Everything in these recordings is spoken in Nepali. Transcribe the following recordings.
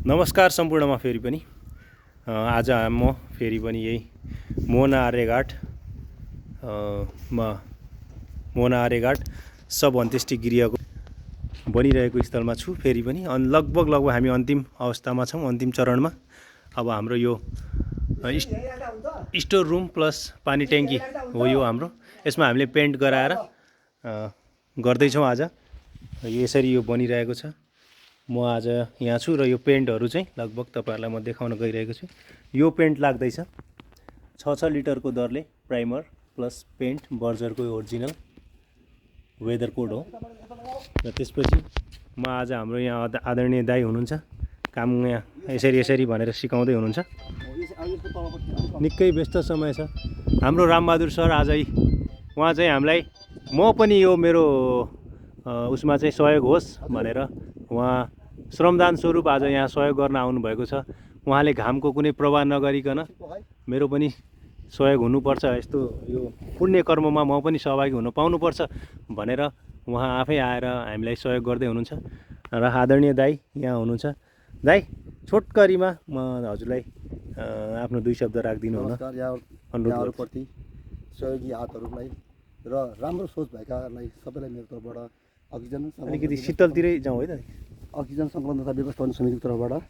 नमस्कार सम्पूर्णमा फेरि पनि आज म फेरि पनि यही मोहना आर्यघाट मोहना आर्यघाट सब अन्त्येष्टि गृहको बनिरहेको स्थलमा छु। फेरि पनि लगभग हामी अन्तिम अवस्थामा छौँ, अन्तिम चरणमा। अब हाम्रो यो स्टोर रुम प्लस पानी ट्याङ्की हो यो हाम्रो। यसमा हामीले पेन्ट गराएर गर्दैछौँ। आज यसरी यो बनिरहेको छ। म आज यहाँ छु र यो पेन्टहरू चाहिँ लगभग तपाईहरुलाई म देखाउन गइरहेको छु। यो पेन्ट लाग्दैछ 6 लिटरको दरले, प्राइमर प्लस पेन्ट बर्जरको ओरिजिनल वेदर कोड हो। र त्यसपछि म आज हाम्रो यहाँ आदरणीय दाइ हुनुहुन्छ, काम यहाँ यसरी भनेर सिकाउँदै हुनुहुन्छ। निकै व्यस्त समय छ हाम्रो। रामबहादुर सर आजै उहाँ चाहिँ हामीलाई, म पनि यो मेरो उसमा चाहिँ सहयोग होस् भनेर उहाँ श्रमदान स्वरूप आज यहाँ सहयोग गर्न आउनुभएको छ। उहाँले घामको कुनै प्रभाव नगरिकन मेरो पनि सहयोग हुनुपर्छ, यस्तो यो पुण्य कर्ममा म पनि सहभागी हुन पाउनुपर्छ भनेर उहाँ आफै आएर हामीलाई सहयोग गर्दै हुनुहुन्छ। र आदरणीय दाइ यहाँ हुनुहुन्छ। दाइ, छोटकरीमा म हजुरलाई आफ्नो 2 शब्द राखिदिनु हुन अनुरोध प्रति सहयोगी हातहरूलाई र राम्रो सोच भएकालाई सबैलाई मेरो तर्फबाट अक्सिजन अलिकति शीतलतिरै जाउँ है त। अक्सिजन सङ्कलन तथा व्यवस्थापन समितिको तर्फबाट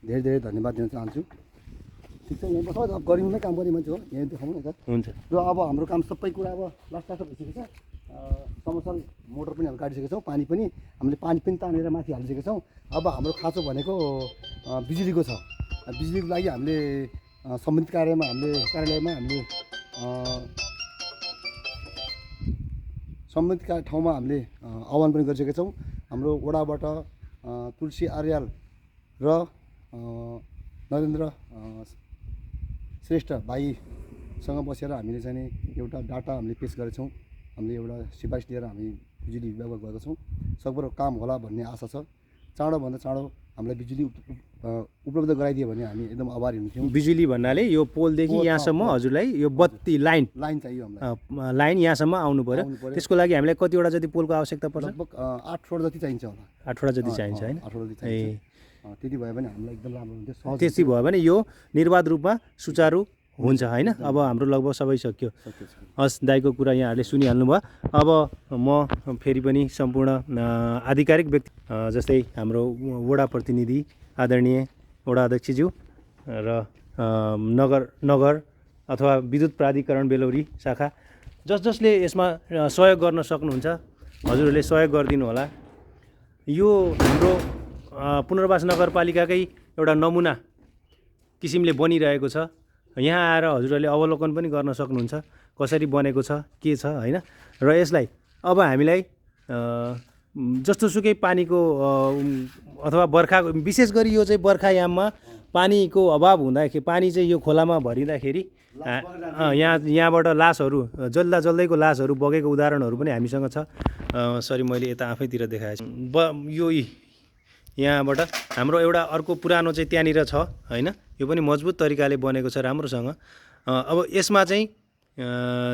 धेरै धन्यवाद दिन चाहन्छु। ठिक छ, यहाँ बस अब गरिनुमै काम गर्ने मान्छे हो, यहाँ देखाउनु न त। हुन्छ। र अब हाम्रो काम सबै कुरा अब लास्ट भइसकेको छ। समरसल मोटर पनि हामी काटिसकेका छौँ, पानी पनि हामीले तानेर माथि हालिसकेका छौँ। अब हाम्रो खाँचो भनेको बिजुलीको छ। बिजुलीको लागि हामीले सम्बन्धित कार्यालयमा हामीले सम्बन्धित ठाउँमा हामीले आह्वान पनि गरिसकेका छौँ। हाम्रो वडाबाट तुलसी आर्याल र नरेन्द्र श्रेष्ठ भाइसँग बसेर हामीले चाहिँ एउटा डाटा हामीले पेस गरेका छौँ। हामीले एउटा सिफारिस लिएर हामी बिजुली विभागमा गएका छौँ। सकभर काम होला भन्ने आशा छ। चाँडोभन्दा चाँडो हामीलाई बिजुली उपलब्ध गराइदियो भने हामी एकदम आभारी हुन्थ्यौँ। बिजुली भन्नाले यो पोलदेखि यहाँसम्म हजुरलाई यो बत्ती लाइन चाहियो हामीलाई। लाइन यहाँसम्म आउनु पर्यो। त्यसको लागि हामीलाई कतिवटा जति पोलको आवश्यकता पर्छ? लगभग 8 जति चाहिन्छ होला। 8 जति चाहिन्छ हैन? 8 जति चाहिन्छ। त्यति भयो भने हामीलाई एकदम राम्रो हुन्थ्यो। त्यति भयो भने यो निर्वाध रूपमा सुचारू हुन्छ हैन? अब हाम्रो लगभग सबै सक्यो। हस्, दाइको कुरा यहाँहरूले सुनिहाल्नु भयो। अब म फेरि पनि सम्पूर्ण आधिकारिक व्यक्ति जस्तै हाम्रो वडा प्रतिनिधि आदरणीय वडा अध्यक्षज्यू र नगर अथवा विद्युत प्राधिकरण बेलौरी शाखा जसले यसमा सहयोग गर्न सक्नुहुन्छ हजुरहरूले सहयोग गरिदिनु होला। यो हाम्रो पुनर्वास नगरपालिकाकै एउटा नमुना किसिमले बनिरहेको छ। यहाँ आएर हजुरहरूले अवलोकन पनि गर्न सक्नुहुन्छ कसरी बनेको छ, के छ हैन। र यसलाई अब हामीलाई जस्तोसुकै पानीको अथवा बर्खा, विशेष गरी यो चाहिँ बर्खायाममा पानीको अभाव हुँदाखेरि, पानी चाहिँ यो खोलामा भरिँदाखेरि यहाँबाट लासहरू जल्दैको लासहरू बगेको उदाहरणहरू पनि हामीसँग छ। सरी, मैले यता आफैतिर देखाएछु। यो यहाँबाट हाम्रो एउटा अर्को पुरानो चाहिँ त्यहाँनिर छ हैन। यो पनि मजबुत तरिकाले बनेको छ राम्रोसँग। अब यसमा चाहिँ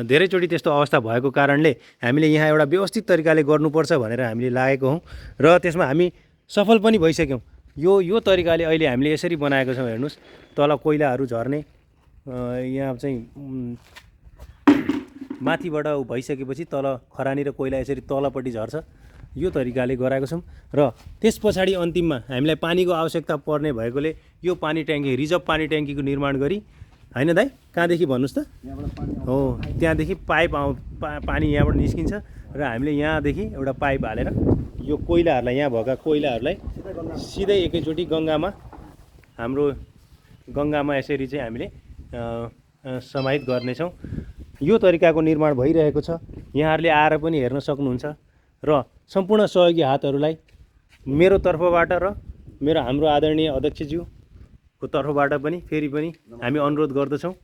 धेरैचोटि त्यस्तो अवस्था भएको कारणले हामीले यहाँ एउटा व्यवस्थित तरिकाले गर्नुपर्छ भनेर हामीले लागेको हौँ र त्यसमा हामी सफल पनि भइसक्यौँ। यो तरिकाले अहिले हामीले यसरी बनाएको छौँ। हेर्नुहोस्, तल कोइलाहरू झर्ने, यहाँ चाहिँ माथिबाट भइसकेपछि तल खरानी र कोइला यसरी तलपट्टि झर्छ। यो तरिकाले गराएको छौँ। र त्यस पछाडि अन्तिममा हामीलाई पानीको आवश्यकता पर्ने भएकोले यो पानी ट्याङ्की, रिजर्भ पानी ट्याङ्कीको निर्माण गरी हैन दाइ? कहाँदेखि भन्नुहोस् त? हो, त्यहाँदेखि पाइप पानी यहाँबाट निस्किन्छ र हामीले यहाँदेखि एउटा पाइप हालेर यो कोइलाहरूलाई, यहाँ भएका कोइलाहरूलाई सिधै एकैचोटि हाम्रो गङ्गामा यसरी चाहिँ हामीले समाहित गर्नेछौँ। यो तरिकाको निर्माण भइरहेको छ। यहाँहरूले आएर पनि हेर्न सक्नुहुन्छ। र सम्पूर्ण सहयोगी हातहरूलाई मेरो तर्फबाट र हाम्रो आदरणीय अध्यक्षज्यूको तर्फबाट पनि फेरि पनि हामी अनुरोध गर्दछौँ।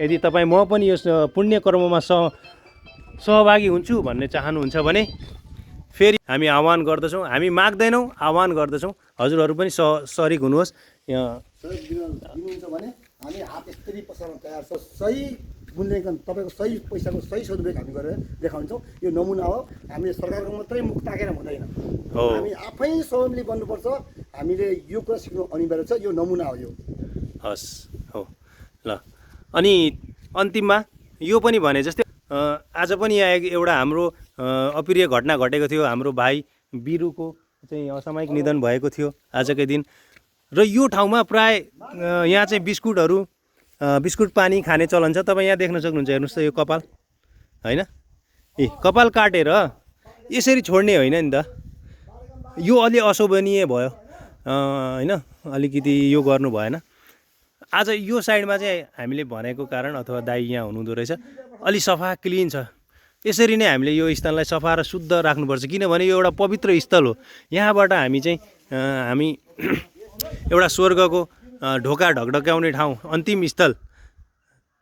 यदि तपाईँ म पनि यस पुण्य कर्ममा सहभागी हुन्छु भन्ने चाहनुहुन्छ भने फेरि हामी आह्वान गर्दछौँ। हामी माग्दैनौँ, आह्वान गर्दछौँ। हजुरहरू पनि सरिक हुनुहोस्। दिनुहुन्छ भने हामी हात यसरी पसार्न तयार छ। सही मूल्याङ्कन तपाईँको सही पैसाको सही सदुपयोग हामी गरेर देखाउँछौँ। यो नमुना हो, हामीले सरकारको मात्रै मुख ताकेर हुँदैन, हो हामी आफै स्वावलम्बी बन्नुपर्छ। हामीले यो कुरा सिक्नु अनिवार्य छ, यो नमुना हो यो। हस् हो ल। अनि अन्तिममा यो पनि भने जस्तै आज पनि यहाँ एउटा हाम्रो अप्रिय घटना घटेको थियो। हाम्रो भाइ बिरुको चाहिँ असामयिक निधन भएको थियो आजकै दिन। र यो ठाउँमा प्राय यहाँ चाहिँ बिस्कुट पानी खाने चलन छ। तपाईँ यहाँ देख्न सक्नुहुन्छ, हेर्नुहोस् त यो कपाल होइन, कपाल काटेर यसरी छोड्ने होइन नि त। यो अलि अशोभनीय भयो होइन, अलिकति यो गर्नु भएन। आज यो साइडमा चाहिँ हामीले भनेको कारण अथवा दाइ यहाँ हुनुहुँदो रहेछ, अलि सफा क्लिन छ। यसरी नै हामीले यो स्थललाई सफा र शुद्ध राख्नुपर्छ, किनभने यो एउटा पवित्र स्थल हो। यहाँबाट हामी चाहिँ हामी एउटा स्वर्गको ढोका ढकढक्याउने ठाउँ, अन्तिम स्थल,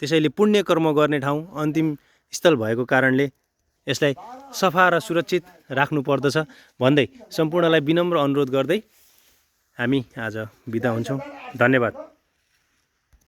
त्यसैले पुण्य कर्म गर्ने ठाउँ, अन्तिम स्थल भएको कारणले यसलाई सफा र सुरक्षित राख्नुपर्दछ भन्दै सम्पूर्णलाई विनम्र अनुरोध गर्दै हामी आज बिदा हुन्छौँ। धन्यवाद।